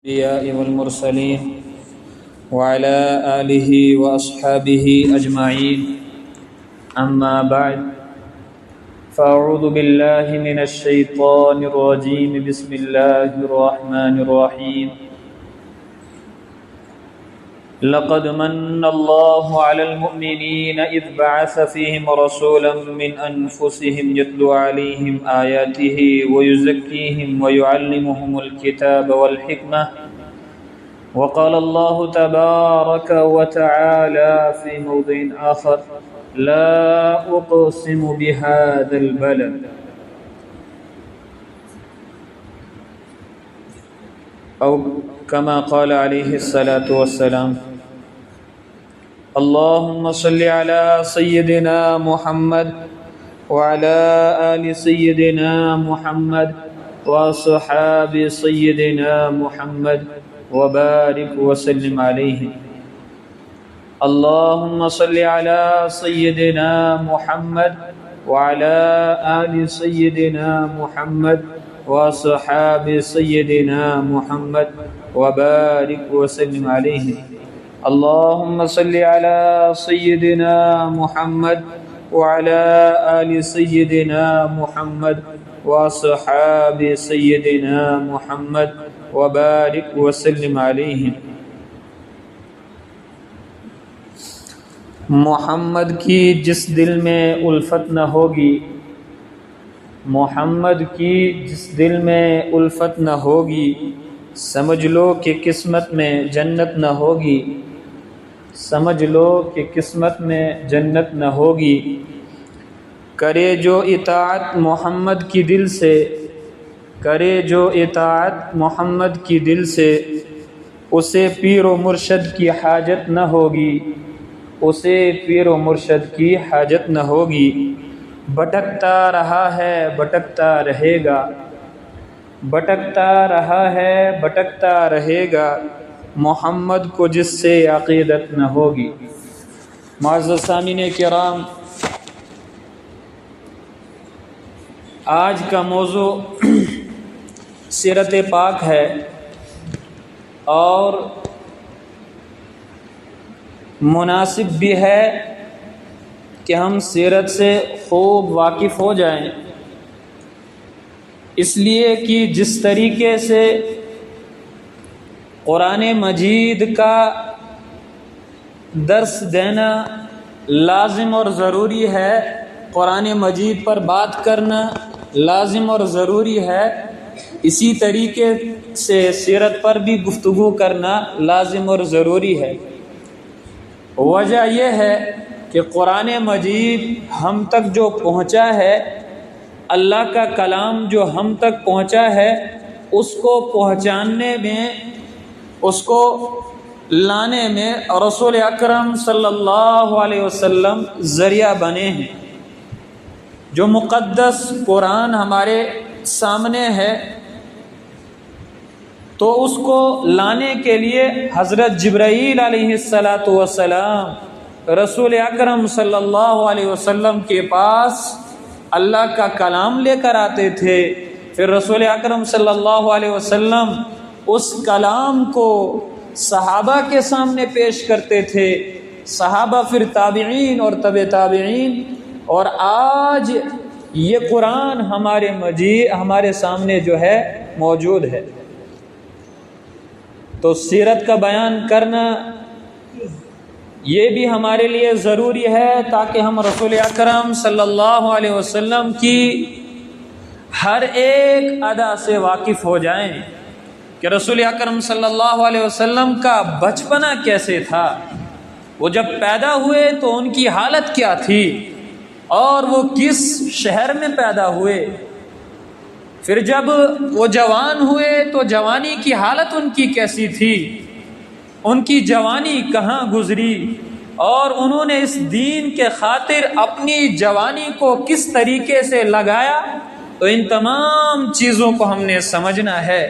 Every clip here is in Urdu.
الأنبياء والمرسلين وعلى آله وأصحابه أجمعين أما بعد فأعوذ بالله من الشيطان الرجيم بسم الله الرحمن الرحيم لقد من الله على المؤمنين إذ بعث فيهم رسولا من أنفسهم يتلو عليهم آياته ويزكيهم ويعلمهم الكتاب والحكمة وقال الله تبارك وتعالى في موضع آخر لا أقسم بهذا البلد أو كما قال عليه الصلاة والسلام اللهم صل على سيدنا محمد وعلى آل سيدنا محمد وصحاب سيدنا محمد وبارك وسلم عليه اللهم صل على سيدنا محمد وعلى آل سيدنا محمد وصحاب سيدنا محمد وبارك وسلم عليه اللهم صل على سيدنا محمد وعلى آل سيدنا محمد وصحاب سيدنا محمد وبارك وسلم عليه محمد کی جس دل میں الفت نہ ہوگی محمد کی جس دل میں الفت نہ ہوگی سمجھ لو کہ قسمت میں جنت نہ ہوگی سمجھ لو کہ قسمت میں جنت نہ ہوگی کرے جو اطاعت محمد کی دل سے کرے جو اطاعت محمد کی دل سے اسے پیر و مرشد کی حاجت نہ ہوگی اسے پیر و مرشد کی حاجت نہ ہوگی بھٹکتا رہا ہے بھٹکتا رہے گا بھٹکتا رہا ہے بھٹکتا رہے گا محمد کو جس سے عقیدت نہ ہوگی۔ معزز سامعین کرام، آج کا موضوع سیرت پاک ہے اور مناسب بھی ہے کہ ہم سیرت سے خوب واقف ہو جائیں، اس لیے کہ جس طریقے سے قرآن مجید کا درس دینا لازم اور ضروری ہے، قرآن مجید پر بات کرنا لازم اور ضروری ہے، اسی طریقے سے سیرت پر بھی گفتگو کرنا لازم اور ضروری ہے۔ وجہ یہ ہے کہ قرآن مجید ہم تک جو پہنچا ہے، اللہ کا کلام جو ہم تک پہنچا ہے، اس کو پہنچانے میں، اس کو لانے میں رسول اکرم صلی اللہ علیہ وسلم ذریعہ بنے ہیں۔ جو مقدس قرآن ہمارے سامنے ہے تو اس کو لانے کے لیے حضرت جبرائیل علیہ السلام رسول اکرم صلی اللہ علیہ وسلم کے پاس اللہ کا کلام لے کر آتے تھے، پھر رسول اکرم صلی اللہ علیہ وسلم اس کلام کو صحابہ کے سامنے پیش کرتے تھے، صحابہ پھر تابعین اور تبع تابعین، اور آج یہ قرآن ہمارے سامنے جو ہے موجود ہے۔ تو سیرت کا بیان کرنا یہ بھی ہمارے لیے ضروری ہے تاکہ ہم رسول اکرم صلی اللہ علیہ وسلم کی ہر ایک ادا سے واقف ہو جائیں کہ رسول اکرم صلی اللہ علیہ وسلم کا بچپنا کیسے تھا، وہ جب پیدا ہوئے تو ان کی حالت کیا تھی، اور وہ کس شہر میں پیدا ہوئے، پھر جب وہ جوان ہوئے تو جوانی کی حالت ان کی کیسی تھی، ان کی جوانی کہاں گزری، اور انہوں نے اس دین کے خاطر اپنی جوانی کو کس طریقے سے لگایا، تو ان تمام چیزوں کو ہم نے سمجھنا ہے۔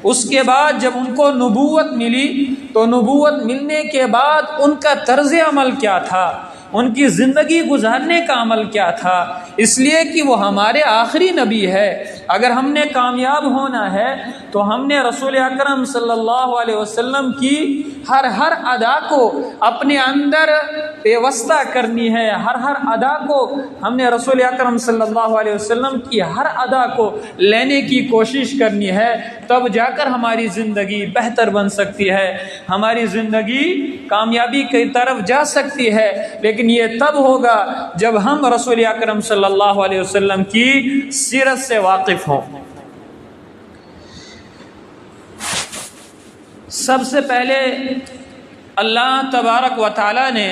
اس کے بعد جب ان کو نبوت ملی تو نبوت ملنے کے بعد ان کا طرز عمل کیا تھا، ان کی زندگی گزارنے کا عمل کیا تھا، اس لیے کہ وہ ہمارے آخری نبی ہے، اگر ہم نے کامیاب ہونا ہے تو ہم نے رسول اکرم صلی اللہ علیہ وسلم کی ہر ادا کو اپنے اندر پیوستہ کرنی ہے. ہر ادا کو ہم نے رسول اکرم صلی اللہ علیہ وسلم کی ہر ادا کو لینے کی کوشش کرنی ہے. تب جا کر ہماری زندگی بہتر بن سکتی ہے, ہماری زندگی کامیابی کی طرف جا سکتی ہے. لیکن یہ تب ہوگا جب ہم رسول اکرم صلی اللہ علیہ وسلم کی سیرت سے واقف ہوں. سب سے پہلے اللہ تبارک و تعالی نے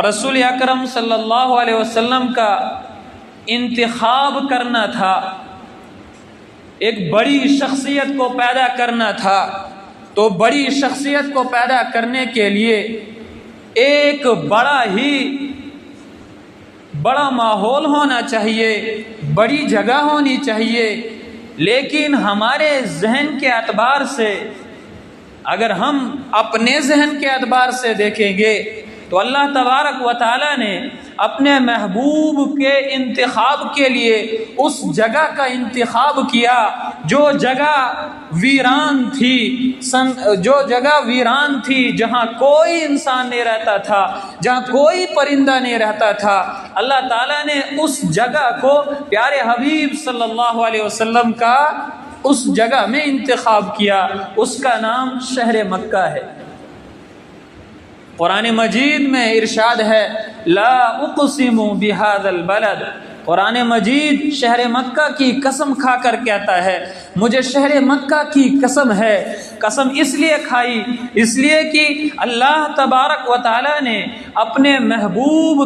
رسول اکرم صلی اللہ علیہ وسلم کا انتخاب کرنا تھا, ایک بڑی شخصیت کو پیدا کرنا تھا. تو بڑی شخصیت کو پیدا کرنے کے لیے ایک بڑا ماحول ہونا چاہیے, بڑی جگہ ہونی چاہیے. لیکن ہمارے ذہن کے اعتبار سے, اگر ہم اپنے ذہن کے اعتبار سے دیکھیں گے تو اللہ تبارک و تعالی نے اپنے محبوب کے انتخاب کے لیے اس جگہ کا انتخاب کیا جو جگہ ویران تھی, جہاں کوئی انسان نہیں رہتا تھا, جہاں کوئی پرندہ نہیں رہتا تھا. اللہ تعالیٰ نے اس جگہ کو پیارے حبیب صلی اللہ علیہ وسلم کا اس جگہ میں انتخاب کیا. اس کا نام شہر مکہ ہے. قرآن مجید میں ارشاد ہے لا اقسم بہذا البلد. قرآن مجید شہر مکہ کی قسم کھا کر کہتا ہے مجھے شہر مکہ کی قسم ہے. قسم اس لیے کھائی اس لیے کہ اللہ تبارک و تعالی نے اپنے محبوب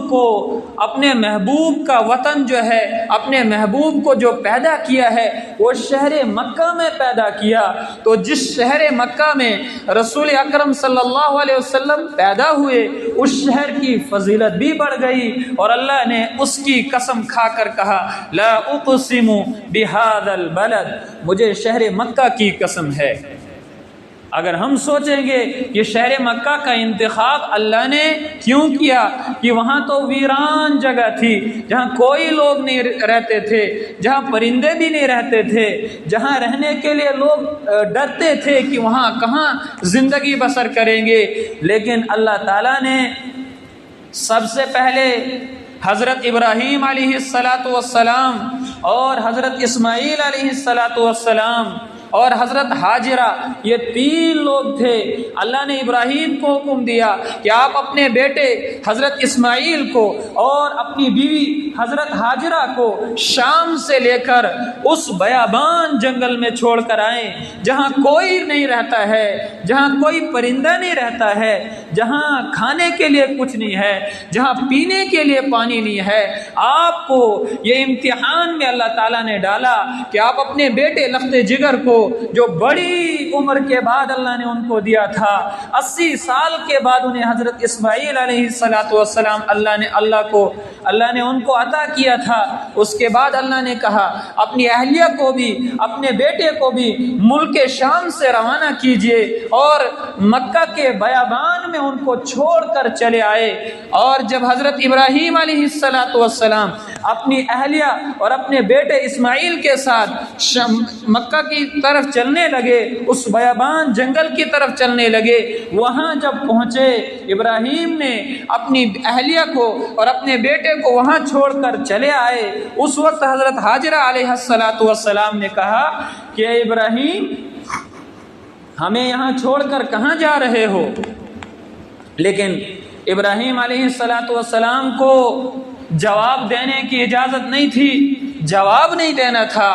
کا وطن جو ہے, اپنے محبوب کو جو پیدا کیا ہے وہ شہر مکہ میں پیدا کیا. تو جس شہر مکہ میں رسول اکرم صلی اللہ علیہ وسلم پیدا ہوئے اس شہر کی فضیلت بھی بڑھ گئی, اور اللہ نے اس کی قسم کھا کر کہا لا اقسم بہذا البلد, مجھے شہر مکہ کی قسم ہے. اگر ہم سوچیں گے کہ شہر مکہ کا انتخاب اللہ نے کیوں کیا, کہ وہاں تو ویران جگہ تھی, جہاں کوئی لوگ نہیں رہتے تھے, جہاں پرندے بھی نہیں رہتے تھے, جہاں رہنے کے لیے لوگ ڈرتے تھے کہ وہاں کہاں زندگی بسر کریں گے. لیکن اللہ تعالیٰ نے سب سے پہلے حضرت ابراہیم علیہ السلام اور حضرت اسماعیل علیہ السلام اور حضرت ہاجرہ, یہ 3 لوگ تھے. اللہ نے ابراہیم کو حکم دیا کہ آپ اپنے بیٹے حضرت اسماعیل کو اور اپنی بیوی حضرت ہاجرہ کو شام سے لے کر اس بیابان جنگل میں چھوڑ کر آئیں جہاں کوئی نہیں رہتا ہے, جہاں کوئی پرندہ نہیں رہتا ہے, جہاں کھانے کے لیے کچھ نہیں ہے, جہاں پینے کے لیے پانی نہیں ہے. آپ کو یہ امتحان میں اللہ تعالیٰ نے ڈالا کہ آپ اپنے بیٹے لخت جگر کو, جو بڑی عمر کے بعد اللہ نے ان کو دیا تھا, 80 سال کے بعد انہیں حضرت اسماعیل علیہ السلام اللہ نے ان کو عطا کیا تھا. اس کے بعد اللہ نے کہا اپنی اہلیہ کو بھی اپنے بیٹے کو بھی ملک شام سے روانہ کیجئے, اور مکہ کے بیابان میں ان کو چھوڑ کر چلے آئے. اور جب حضرت ابراہیم علیہ السلام اپنی اہلیہ اور اپنے بیٹے اسماعیل کے ساتھ مکہ کی طرف چلنے لگے, اس بیابان جنگل کی طرف چلنے لگے, وہاں جب پہنچے ابراہیم نے اپنی اہلیہ کو اور اپنے بیٹے کو وہاں چھوڑ کر چلے آئے. اس وقت حضرت ہاجرہ علیہ السلام نے کہا کہ اے ابراہیم, ہمیں یہاں چھوڑ کر کہاں جا رہے ہو؟ لیکن ابراہیم علیہ السلام کو جواب دینے کی اجازت نہیں تھی, جواب نہیں دینا تھا.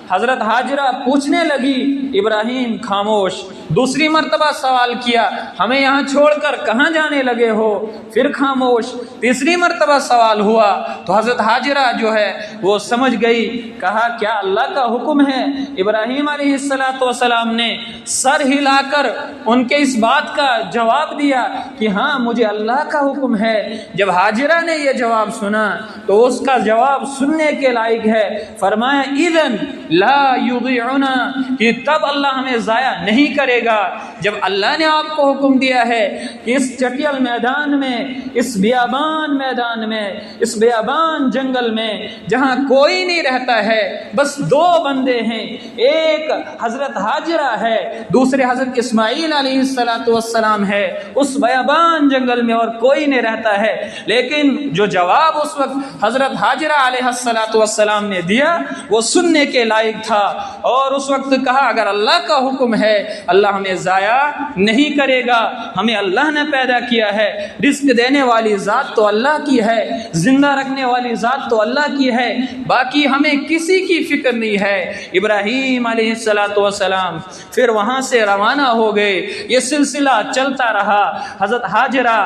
حضرت ہاجرہ پوچھنے لگی, ابراہیم خاموش. دوسری مرتبہ سوال کیا, ہمیں یہاں چھوڑ کر کہاں جانے لگے ہو؟ پھر خاموش. تیسری مرتبہ سوال ہوا تو حضرت ہاجرہ جو ہے وہ سمجھ گئی, کہا کیا اللہ کا حکم ہے؟ ابراہیم علیہ السلام نے سر ہلا کر ان کے اس بات کا جواب دیا کہ ہاں مجھے اللہ کا حکم ہے. جب ہاجرہ نے یہ جواب سنا تو اس کا جواب سننے کے لائق ہے. فرمایا اذن لا یضیعنا, کہ تب اللہ ہمیں ضائع نہیں کرے گا جب اللہ نے آپ کو حکم دیا ہے کہ اس چٹیل میدان میں، اس بیابان میدان میں، اس بیابان جنگل میں جہاں کوئی نہیں رہتا ہے، بس دو بندے ہیں، ایک حضرت ہاجرہ ہے، دوسرے حضرت اسماعیل علیہ السلام ہے، اس بیابان جنگل میں اور کوئی نہیں رہتا ہے، لیکن جو جواب اس وقت حضرت ہاجرہ علیہ السلام نے دیا وہ سننے کے لائق تھا، اور اس وقت کہا اگر اللہ کا حکم ہے اللہ ہمیں ضائع نہیں کرے گا، ہمیں اللہ نے پیدا کیا ہے، رزق دینے والی ذات تو اللہ کی ہے، زندہ رکھنے والی ذات تو اللہ کی ہے، باقی ہمیں کسی کی فکر نہیں ہے۔ ابراہیم علیہ السلام پھر وہاں سے روانہ ہو گئے، یہ سلسلہ چلتا رہا، حضرت ہاجرہ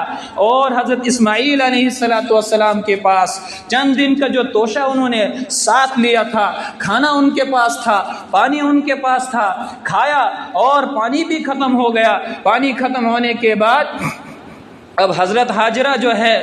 اور حضرت اسماعیل علیہ السلام کے پاس چند دن کا جو توشہ انہوں نے ساتھ لیا تھا، کھانا ان کے پاس تھا، پانی ان کے پاس تھا، کھایا اور پانی بھی ختم ہو گیا۔ پانی ختم ہونے کے بعد اب حضرت ہاجرہ جو ہے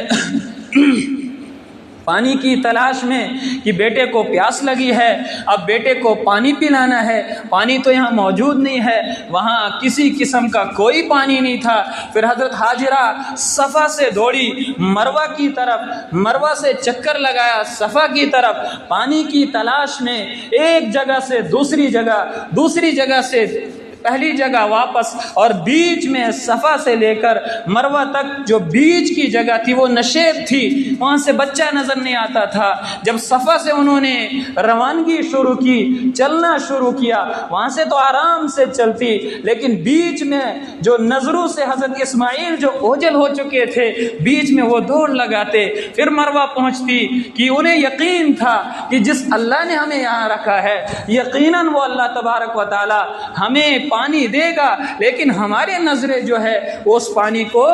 پانی کی تلاش میں کہ بیٹے کو پیاس لگی ہے، اب بیٹے کو پانی پلانا ہے، پانی تو یہاں موجود نہیں ہے، وہاں کسی قسم کا کوئی پانی نہیں تھا۔ پھر حضرت ہاجرہ صفا سے دوڑی مروہ کی طرف، مروہ سے چکر لگایا صفا کی طرف، پانی کی تلاش میں ایک جگہ سے دوسری جگہ، دوسری جگہ سے پہلی جگہ واپس، اور بیچ میں صفا سے لے کر مروہ تک جو بیچ کی جگہ تھی وہ نشیب تھی، وہاں سے بچہ نظر نہیں آتا تھا۔ جب صفا سے انہوں نے روانگی شروع کی، چلنا شروع کیا، وہاں سے تو آرام سے چلتی، لیکن بیچ میں جو نظروں سے حضرت اسماعیل جو اوجھل ہو چکے تھے، بیچ میں وہ دوڑ لگاتے، پھر مروہ پہنچتی کہ انہیں یقین تھا کہ جس اللہ نے ہمیں یہاں رکھا ہے یقیناً وہ اللہ تبارک و تعالی ہمیں پانی دے گا، لیکن ہمارے نظریں جو ہے وہ اس پانی کو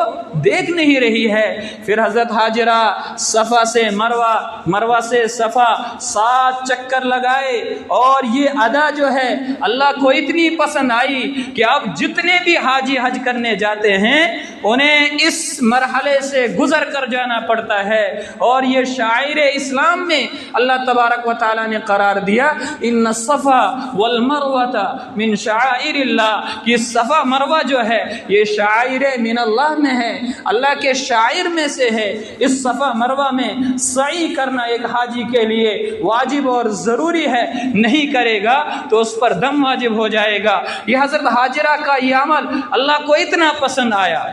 دیکھ نہیں رہی ہے۔ پھر حضرت ہاجرہ صفا سے مروہ، مروہ سے صفا 7 چکر لگائے، اور یہ ادا جو ہے اللہ کو اتنی پسند آئی کہ اب جتنے بھی حاجی حج کرنے جاتے ہیں انہیں اس مرحلے سے گزر کر جانا پڑتا ہے، اور یہ شاعر اسلام میں اللہ تبارک و تعالی نے قرار دیا ان الصفا والمروہ من شعائر اللہ، کہ صفا مروہ جو ہے یہ شاعر من اللہ میں ہے، اللہ کے شاعر میں سے ہے۔ اس صفا مروہ میں سعی کرنا ایک حاجی کے لیے واجب اور ضروری ہے، نہیں کرے گا تو اس پر دم واجب ہو جائے گا۔ یہ حضرت ہاجرہ کا یہ عمل اللہ کو اتنا پسند آیا،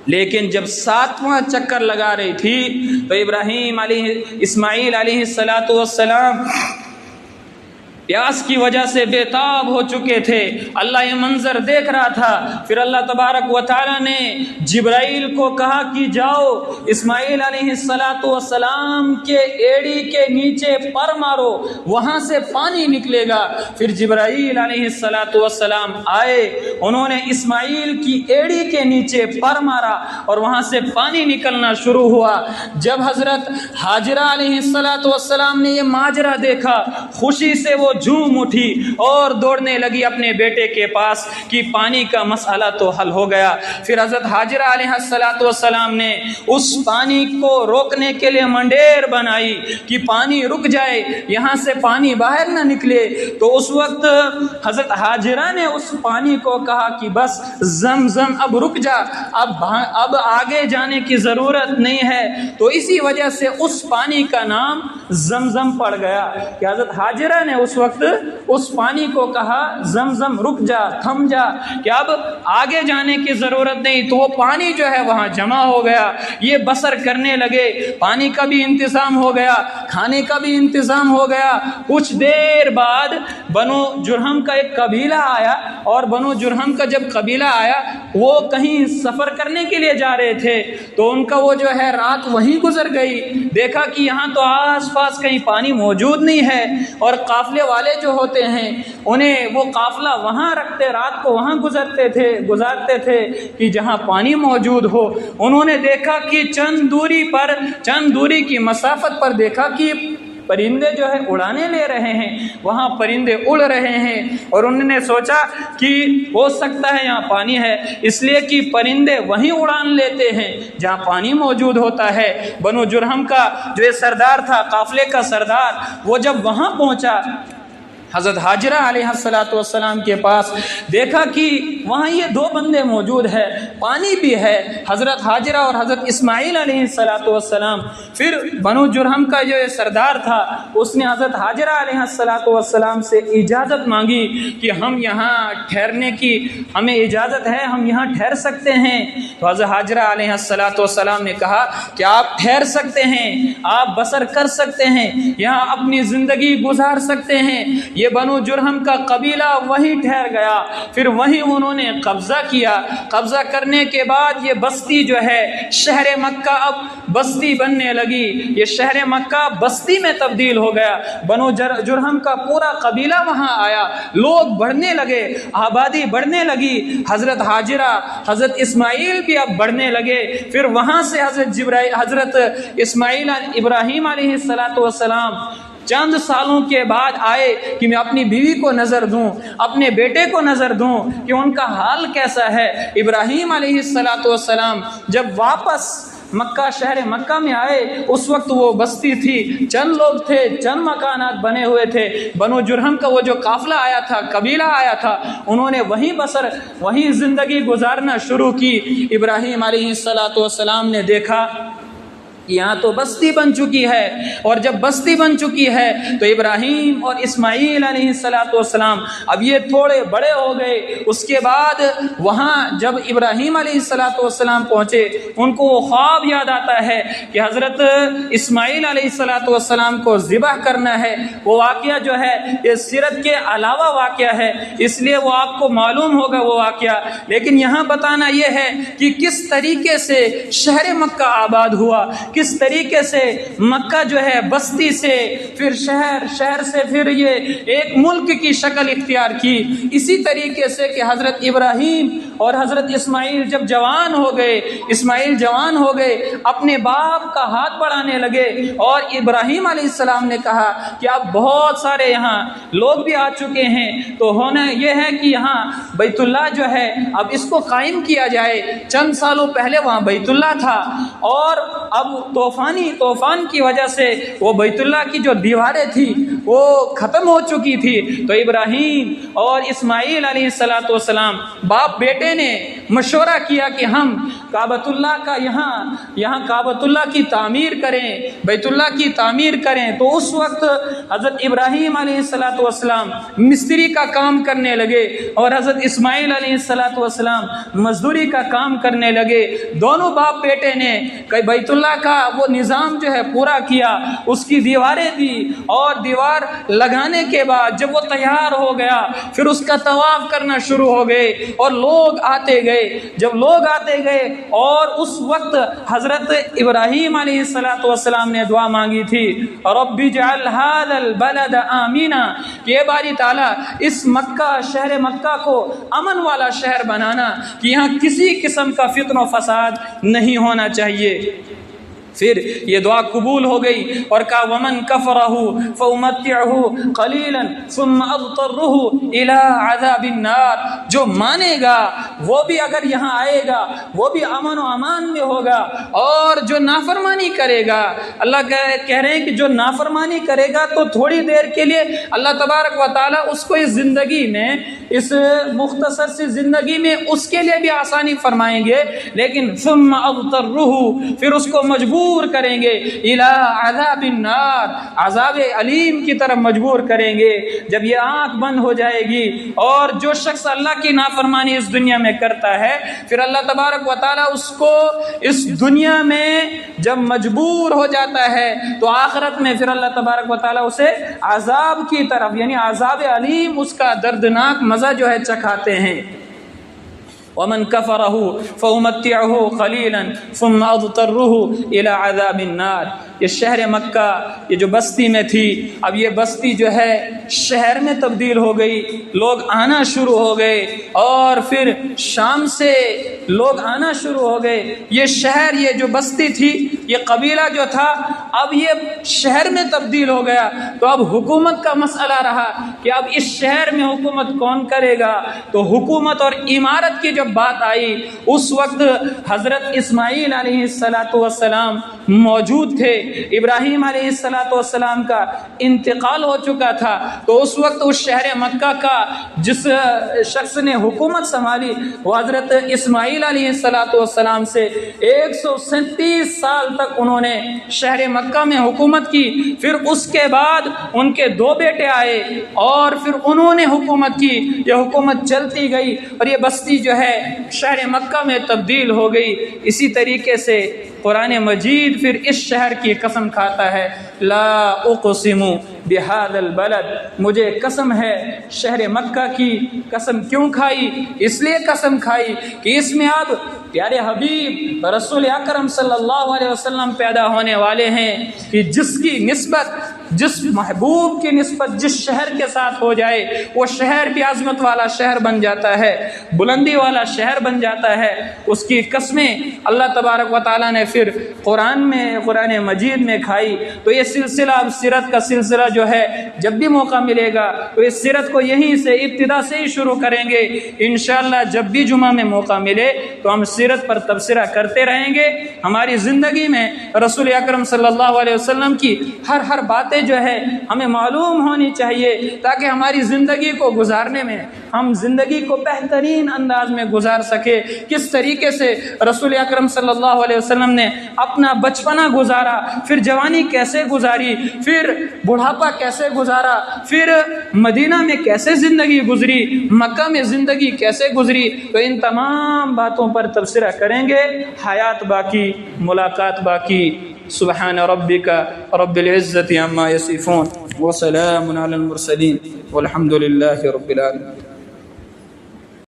لیکن جب 7واں چکر لگا رہی تھی تو اسماعیل علیہ السلام پیاس کی وجہ سے بے تاب ہو چکے تھے، اللہ یہ منظر دیکھ رہا تھا۔ پھر اللہ تبارک و تعالی نے جبرائیل کو کہا کہ جاؤ اسماعیل علیہ السلام کے ایڑی کے نیچے پر مارو، وہاں سے پانی نکلے گا۔ پھر جبرائیل علیہ السلام آئے، انہوں نے اسماعیل کی ایڑی کے نیچے پر مارا اور وہاں سے پانی نکلنا شروع ہوا۔ جب حضرت ہاجرہ علیہ السلام نے یہ ماجرا دیکھا، خوشی سے وہ جھوم اٹھی اور دوڑنے لگی اپنے بیٹے کے پاس کہ پانی کا مسئلہ تو حل ہو گیا۔ پھر حضرت ہاجرہ علیہ السلام نے اس پانی کو روکنے کے لیے منڈیر بنائی کہ پانی رک جائے، یہاں سے پانی باہر نہ نکلے۔ تو اس وقت حضرت ہاجرہ نے اس پانی کو کہا کہ بس زمزم اب رک جا، اب آگے جانے کی ضرورت نہیں ہے۔ تو اسی وجہ سے اس پانی کا نام زمزم پڑ گیا کہ حضرت ہاجرہ نے اس وقت اس پانی کو کہا زمزم رک جا، تھم جا، کہ اب آگے جانے کی ضرورت نہیں۔ تو وہ پانی جو ہے وہاں جمع ہو گیا، یہ بسر کرنے لگے، پانی کا بھی انتظام ہو گیا، کھانے کا بھی انتظام ہو گیا۔ کچھ دیر بعد بنو جرہم کا ایک قبیلہ آیا، اور بنو جرہم کا جب قبیلہ آیا وہ کہیں سفر کرنے کے لیے جا رہے تھے، تو ان کا وہ جو ہے رات وہیں گزر گئی۔ دیکھا کہ یہاں تو آس پاس کہیں پانی موجود نہیں ہے، اور قافلے والے جو ہوتے ہیں انہیں وہ قافلہ وہاں رکھتے، رات کو وہاں گزارتے تھے کہ جہاں پانی موجود ہو۔ انہوں نے دیکھا کہ چند دوری کی مسافت پر دیکھا کہ پرندے جو ہے اڑانے لے رہے ہیں، وہاں پرندے اڑ رہے ہیں، اور انہوں نے سوچا کہ ہو سکتا ہے یہاں پانی ہے، اس لیے کہ پرندے وہیں اڑان لیتے ہیں جہاں پانی موجود ہوتا ہے۔ بنو جرہم کا جو سردار تھا، قافلے کا سردار، وہ جب وہاں پہنچا حضرت ہاجرہ علیہ السلام کے پاس، دیکھا کہ وہاں یہ دو بندے موجود ہے، پانی بھی ہے، حضرت حاجرہ اور حضرت اسماعیل علیہ السلام۔ پھر بنو جرہم کا جو سردار تھا اس نے حضرت حاجرہ علیہ السلام سے اجازت مانگی کہ ہم یہاں ٹھہرنے کی ہمیں اجازت ہے، ہم یہاں ٹھہر سکتے ہیں؟ تو حضرت حاجرہ علیہ السلام نے کہا کہ آپ ٹھہر سکتے ہیں، آپ بسر کر سکتے ہیں، یہاں اپنی زندگی گزار سکتے ہیں۔ یہ بنو جرہم کا قبیلہ وہیں ٹھہر گیا، پھر وہیں انہوں نے قبضہ کیا۔ قبضہ کرنے کے بعد یہ بستی جو ہے شہر مکہ اب بستی بننے لگی، یہ شہر مکہ بستی میں تبدیل ہو گیا۔ بنو جرہم کا پورا قبیلہ وہاں آیا، لوگ بڑھنے لگے، آبادی بڑھنے لگی، حضرت حاجرہ حضرت اسماعیل بھی اب بڑھنے لگے۔ پھر وہاں سے حضرت اسماعیل ابراہیم علیہ السلام چند سالوں کے بعد آئے کہ میں اپنی بیوی کو نظر دوں، اپنے بیٹے کو نظر دوں کہ ان کا حال کیسا ہے۔ ابراہیم علیہ السلام جب واپس مکہ شہر مکہ میں آئے اس وقت وہ بستی تھی، چند لوگ تھے، چند مکانات بنے ہوئے تھے۔ بنو جرہم کا وہ جو قافلہ آیا تھا، قبیلہ آیا تھا، انہوں نے وہیں زندگی گزارنا شروع کی۔ ابراہیم علیہ السلام نے دیکھا یہاں تو بستی بن چکی ہے، اور جب بستی بن چکی ہے تو ابراہیم اور اسماعیل علیہ السلام اب یہ تھوڑے بڑے ہو گئے۔ اس کے بعد وہاں جب ابراہیم علیہ السلام پہنچے ان کو وہ خواب یاد آتا ہے کہ حضرت اسماعیل علیہ السلام کو ذبح کرنا ہے۔ وہ واقعہ جو ہے یہ سیرت کے علاوہ واقعہ ہے، اس لیے وہ آپ کو معلوم ہوگا وہ واقعہ، لیکن یہاں بتانا یہ ہے کہ کس طریقے سے شہر مکہ آباد ہوا، کس طریقے سے مکہ جو ہے بستی سے پھر شہر سے پھر یہ ایک ملک کی شکل اختیار کی۔ اسی طریقے سے کہ حضرت ابراہیم اور حضرت اسماعیل جب جوان ہو گئے اپنے باپ کا ہاتھ بڑھانے لگے، اور ابراہیم علیہ السلام نے کہا کہ اب بہت سارے یہاں لوگ بھی آ چکے ہیں، تو ہونا یہ ہے کہ یہاں بیت اللہ جو ہے اب اس کو قائم کیا جائے۔ چند سالوں پہلے وہاں بیت اللہ تھا، اور اب طوفان کی وجہ سے وہ بیت اللہ کی جو دیواریں تھی وہ ختم ہو چکی تھی۔ تو ابراہیم اور اسماعیل علیہ السلام باپ بیٹے نے مشورہ کیا کہ ہم کعبۃ اللہ کا یہاں کعبۃ اللہ کی تعمیر کریں، بیت اللہ کی تعمیر کریں۔ تو اس وقت حضرت ابراہیم علیہ السلام مستری کا کام کرنے لگے، اور حضرت اسماعیل علیہ السلام مزدوری کا کام کرنے لگے۔ دونوں باپ بیٹے نے بیت اللہ کا وہ نظام جو ہے پورا کیا، اس کی دیواریں دی، اور دیوار لگانے کے بعد جب وہ تیار ہو گیا پھر اس کا طواف کرنا شروع ہو گئے، اور لوگ آتے گئے۔ جب لوگ آتے گئے اور اس وقت حضرت ابراہیم علیہ السلام نے دعا مانگی تھی، رب اجعل هذا البلد آمنا، کہ اے باری تعالیٰ اس شہر مکہ کو امن والا شہر بنانا، کہ یہاں کسی قسم کا فتن و فساد نہیں ہونا چاہیے۔ پھر یہ دعا قبول ہو گئی، اور کہا ومن کفرہ فامتعہ قلیلا ثم اضطرہ الی عذاب النار، جو مانے گا وہ بھی اگر یہاں آئے گا وہ بھی امن و امان میں ہوگا، اور جو نافرمانی کرے گا، اللہ کہہ رہے ہیں کہ جو نافرمانی کرے گا تو تھوڑی دیر کے لیے اللہ تبارک و تعالیٰ اس کو اس زندگی میں، اس مختصر سی زندگی میں اس کے لیے بھی آسانی فرمائیں گے، لیکن ثم اضطرہ، پھر اس کو مجبور کریں گے الی عذاب النار، عذاب علیم کی طرف مجبور کریں گے۔ جب یہ آنکھ بند ہو جائے گی، اور جو شخص اللہ کی نافرمانی اس دنیا میں کرتا ہے پھر اللہ تبارک و تعالیٰ اس کو اس دنیا میں جب مجبور ہو جاتا ہے تو آخرت میں پھر اللہ تبارک و تعالیٰ اسے عذاب کی طرف، یعنی عذاب علیم، اس کا دردناک مزہ جو ہے چکھاتے ہیں۔ ومن کفرہ فامتعہ قلیلا ثم اضطرہ الی عذاب النار، یہ شہر مکہ یہ جو بستی میں تھی اب یہ بستی جو ہے شہر میں تبدیل ہو گئی، لوگ آنا شروع ہو گئے، اور پھر شام سے لوگ آنا شروع ہو گئے۔ یہ شہر، یہ جو بستی تھی، یہ قبیلہ جو تھا اب یہ شہر میں تبدیل ہو گیا، تو اب حکومت کا مسئلہ رہا کہ اب اس شہر میں حکومت کون کرے گا۔ تو حکومت اور عمارت کی جب بات آئی اس وقت حضرت اسماعیل علیہ السلام موجود تھے۔ ابراہیم علیہ السلام کا انتقال ہو چکا تھا، تو اس وقت اس شہر مکہ کا جس شخص نے حکومت سنبھالی وہ حضرت اسماعیل علیہ السلام سے 137 سال تک انہوں نے شہر مکہ میں حکومت کی۔ پھر اس کے بعد ان کے 2 بیٹے آئے اور پھر انہوں نے حکومت کی۔ یہ حکومت چلتی گئی اور یہ بستی جو ہے شہر مکہ میں تبدیل ہو گئی۔ اسی طریقے سے قرآن مجید پھر اس شہر کی قسم کھاتا ہے، لا اقسم بہذا البلد، مجھے قسم ہے شہر مکہ کی۔ قسم کیوں کھائی؟ اس لیے قسم کھائی کہ اس میں اب پیارے حبیب رسول اکرم صلی اللہ علیہ وسلم پیدا ہونے والے ہیں، کہ جس کی نسبت، جس محبوب کی نسبت جس شہر کے ساتھ ہو جائے وہ شہر بھی عظمت والا شہر بن جاتا ہے، بلندی والا شہر بن جاتا ہے۔ اس کی قسمیں اللہ تبارک و تعالیٰ نے پھر قرآن مجید میں کھائی۔ تو یہ سلسلہ، اب سیرت کا سلسلہ جو ہے، جب بھی موقع ملے گا تو اس سیرت کو یہیں سے ابتدا سے ہی شروع کریں گے انشاءاللہ۔ جب بھی جمعہ میں موقع ملے تو ہم سیرت پر تبصرہ کرتے رہیں گے۔ ہماری زندگی میں رسول اکرم صلی اللہ علیہ وسلم کی ہر باتیں جو ہے ہمیں معلوم ہونی چاہیے، تاکہ ہماری زندگی کو گزارنے میں ہم زندگی کو بہترین انداز میں گزار سکے۔ کس طریقے سے رسول اکرم صلی اللہ علیہ وسلم نے اپنا بچپنا گزارا، پھر جوانی کیسے گزاری، پھر بڑھاپا کیسے گزارا، پھر مدینہ میں کیسے زندگی گزری، مکہ میں زندگی کیسے گزری، تو ان تمام باتوں پر تبصرہ کریں گے۔ حیات باقی، ملاقات باقی۔ سبحان ربک رب العزت عما یصفون وسلام علی المرسلین والحمد للہ رب العالمین۔